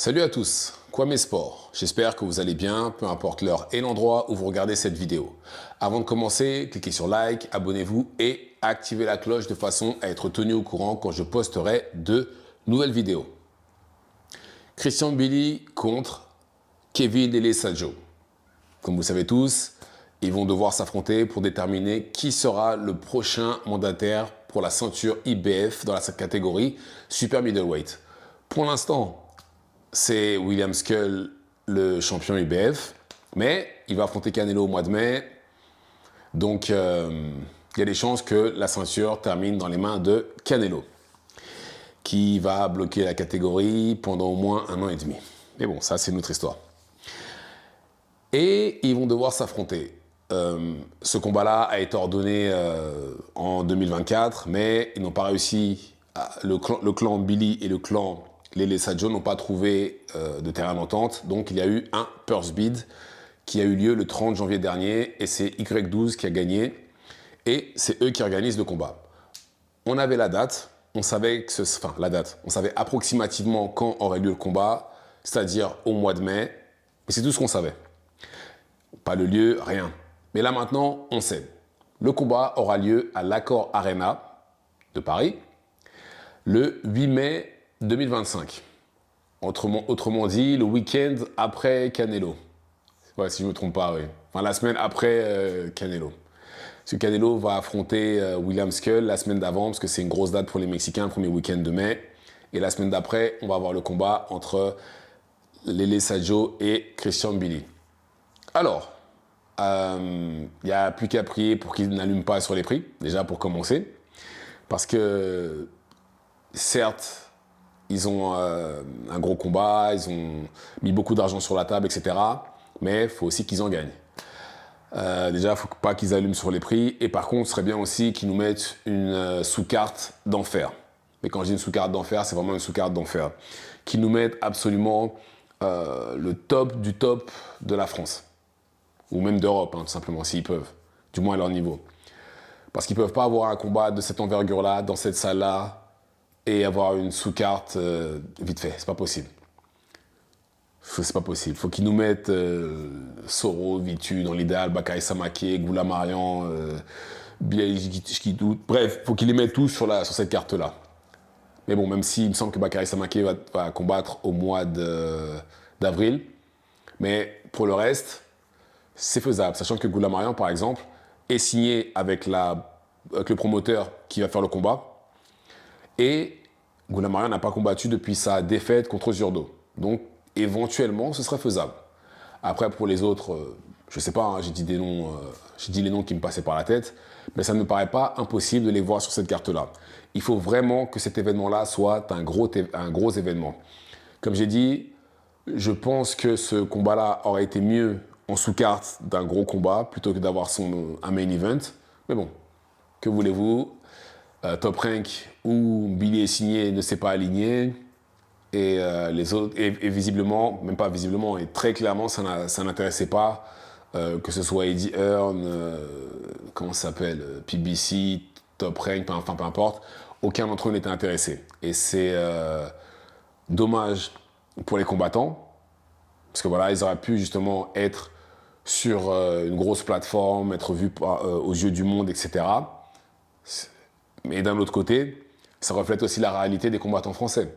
Salut à tous, Kwame Sport. J'espère que vous allez bien, peu importe l'heure et l'endroit où vous regardez cette vidéo. Avant de commencer, cliquez sur like, abonnez-vous et activez la cloche de façon à être tenu au courant quand je posterai de nouvelles vidéos. Christian Billy contre Kevin Elessadjo. Comme vous savez tous, ils vont devoir s'affronter pour déterminer qui sera le prochain mandataire pour la ceinture IBF dans la catégorie Super Middleweight. Pour l'instant, c'est William Skull, le champion IBF, mais il va affronter Canelo au mois de mai. Donc, il y a des chances que la ceinture termine dans les mains de Canelo, qui va bloquer la catégorie pendant au moins 1 an et demi. Mais bon, ça, c'est une autre histoire. Et ils vont devoir s'affronter. Ce combat-là a été ordonné en 2024, mais ils n'ont pas réussi. Le clan Billy et le clan Elessadjo n'ont pas trouvé de terrain d'entente, donc il y a eu un purse bid qui a eu lieu le 30 janvier dernier, et c'est Y12 qui a gagné, et c'est eux qui organisent le combat. On avait la date, on savait on savait approximativement quand aurait lieu le combat, c'est-à-dire au mois de mai, mais c'est tout ce qu'on savait. Pas le lieu, rien. Mais là maintenant, on sait. Le combat aura lieu à l'Accor Arena de Paris le 8 mai 2025. Autrement dit, le week-end après Canelo. Ouais, si je ne me trompe pas, oui. Enfin, la semaine après Canelo. Parce que Canelo va affronter William Skull la semaine d'avant, parce que c'est une grosse date pour les Mexicains, le premier week-end de mai. Et la semaine d'après, on va avoir le combat entre Elessadjo et Christian Billy. Alors, il n'y a plus qu'à prier pour qu'ils n'allument pas sur les prix, déjà pour commencer. Parce que, certes, ils ont un gros combat, ils ont mis beaucoup d'argent sur la table, etc. Mais il faut aussi qu'ils en gagnent. Déjà, il ne faut pas qu'ils allument sur les prix. Et par contre, ce serait bien aussi qu'ils nous mettent une sous-carte d'enfer. Mais quand je dis une sous-carte d'enfer, c'est vraiment une sous-carte d'enfer. Qu'ils nous mettent absolument le top du top de la France. Ou même d'Europe, hein, tout simplement, s'ils peuvent. Du moins à leur niveau. Parce qu'ils ne peuvent pas avoir un combat de cette envergure-là, dans cette salle-là, et avoir une sous-carte vite fait. C'est pas possible. C'est pas possible. Faut qu'ils nous mettent Soro, Vitu, dans l'idéal, Bakary Samaké, Goula Marian, Biaï, bref, faut qu'ils les mettent tous sur cette carte-là. Mais bon, même s'il me semble que Bakary Samaké va combattre au mois d'avril, mais pour le reste, c'est faisable. Sachant que Goula Marian, par exemple, est signé avec le promoteur qui va faire le combat. Et Goula Marian n'a pas combattu depuis sa défaite contre Zurdo. Donc, éventuellement, ce serait faisable. Après, pour les autres, je ne sais pas, hein, j'ai dit les noms qui me passaient par la tête, mais ça ne me paraît pas impossible de les voir sur cette carte-là. Il faut vraiment que cet événement-là soit un gros événement. Comme j'ai dit, je pense que ce combat-là aurait été mieux en sous-carte d'un gros combat, plutôt que d'avoir un main event. Mais bon, que voulez-vous, Top Rank où Billy est signé ne s'est pas aligné, et les autres, et visiblement, même pas visiblement, et très clairement, ça n'intéressait pas, que ce soit Eddie Hearn, comment ça s'appelle, PBC, Top Rank, enfin peu importe, aucun d'entre eux n'était intéressé. Et c'est dommage pour les combattants, parce que voilà, ils auraient pu justement être sur une grosse plateforme, être vus aux yeux du monde, etc. Mais d'un autre côté, ça reflète aussi la réalité des combattants français.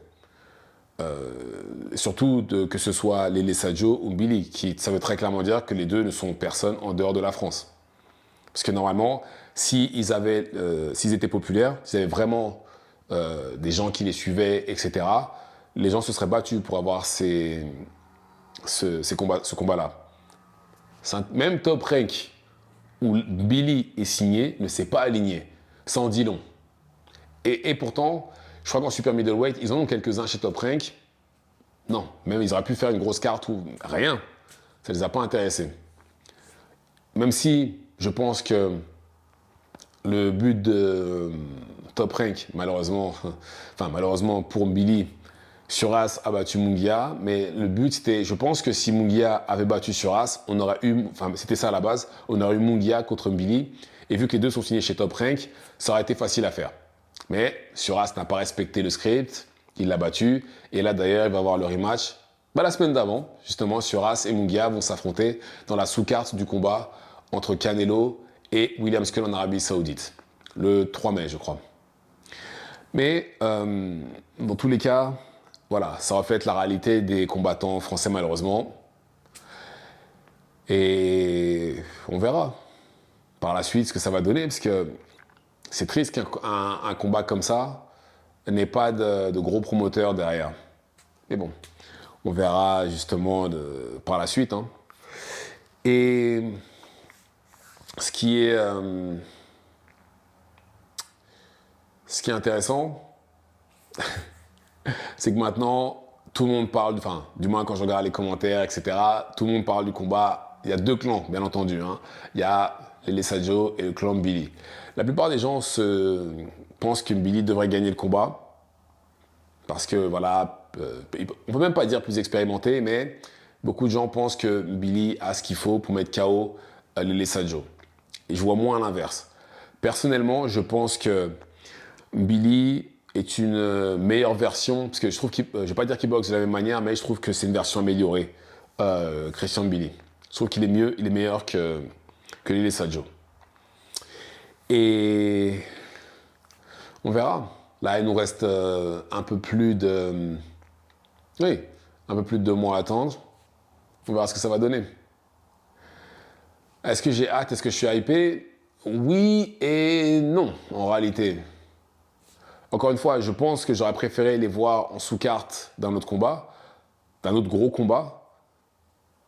Surtout que ce soit Elessadjo ou Billy, ça veut très clairement dire que les deux ne sont personne en dehors de la France. Parce que normalement, s'ils étaient populaires, s'ils avaient vraiment des gens qui les suivaient, etc., les gens se seraient battus pour avoir ce combat-là. Même Top Rank, où Billy est signé, ne s'est pas aligné. Ça en dit long. Et pourtant, je crois qu'en Super Middleweight, ils en ont quelques-uns chez Top Rank. Non, même ils auraient pu faire une grosse carte ou rien. Ça ne les a pas intéressés. Même si je pense que le but de Top Rank, malheureusement pour Billy, Suras a battu Munguia, mais le but c'était, je pense que si Munguia avait battu Suras, c'était ça à la base, on aurait eu Munguia contre Billy, et vu que les deux sont signés chez Top Rank, ça aurait été facile à faire. Mais Suras n'a pas respecté le script, il l'a battu, et là d'ailleurs il va avoir le rematch Bah, la semaine d'avant, justement, Suras et Munguia vont s'affronter dans la sous-carte du combat entre Canelo et William Skull en Arabie Saoudite, le 3 mai, je crois. Mais dans tous les cas, voilà, ça reflète la réalité des combattants français malheureusement. Et on verra par la suite ce que ça va donner, parce que c'est triste qu'un combat comme ça n'ait pas de gros promoteurs derrière. Mais bon, on verra justement par la suite. Hein. Et ce qui est intéressant, c'est que maintenant, tout le monde parle, enfin, du moins quand je regarde les commentaires, etc., tout le monde parle du combat. Il y a deux clans, bien entendu. Hein. Il y a les Lessadjo et le clan Billy. La plupart des gens pensent que Billy devrait gagner le combat. Parce que, voilà, on peut même pas dire plus expérimenté, mais beaucoup de gens pensent que Billy a ce qu'il faut pour mettre KO les Lessadjo. Et je vois moins l'inverse. Personnellement, je pense que Billy est une meilleure version, parce que je trouve je vais pas dire qu'il boxe de la même manière, mais je trouve que c'est une version améliorée, Christian Billy. Je trouve qu'il est mieux, il est meilleur que Lille Sadio. Et on verra. Là, il nous reste un peu plus de... Oui, un peu plus de 2 mois à attendre. On verra ce que ça va donner. Est-ce que j'ai hâte? Est-ce que je suis hypé? Oui et non, en réalité. Encore une fois, je pense que j'aurais préféré les voir en sous-carte d'un autre combat, d'un autre gros combat.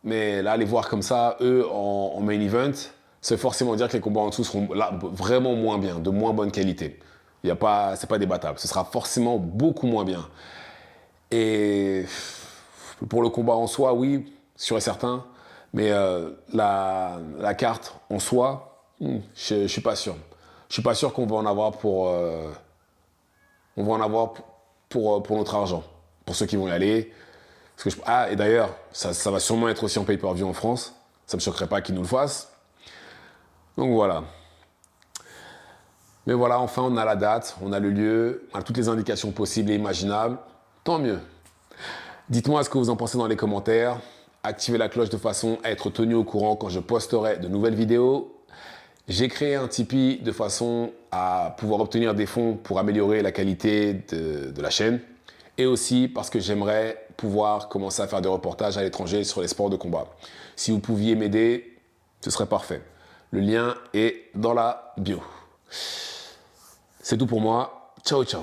Mais là, les voir comme ça, eux, en main event, c'est forcément dire que les combats en dessous seront là, vraiment moins bien, de moins bonne qualité. C'est pas débattable. Ce sera forcément beaucoup moins bien. Et pour le combat en soi, oui, sûr et certain. Mais la carte en soi, je suis pas sûr. Je suis pas sûr qu'on va en avoir pour notre argent. Pour ceux qui vont y aller. Et d'ailleurs, ça va sûrement être aussi en pay-per-view en France. Ça ne me choquerait pas qu'ils nous le fassent. Donc voilà. Mais voilà, enfin, on a la date, on a le lieu, on a toutes les indications possibles et imaginables. Tant mieux. Dites-moi ce que vous en pensez dans les commentaires. Activez la cloche de façon à être tenu au courant quand je posterai de nouvelles vidéos. J'ai créé un Tipeee de façon à pouvoir obtenir des fonds pour améliorer la qualité de la chaîne. Et aussi parce que j'aimerais pouvoir commencer à faire des reportages à l'étranger sur les sports de combat. Si vous pouviez m'aider, ce serait parfait. Le lien est dans la bio. C'est tout pour moi. Ciao, ciao.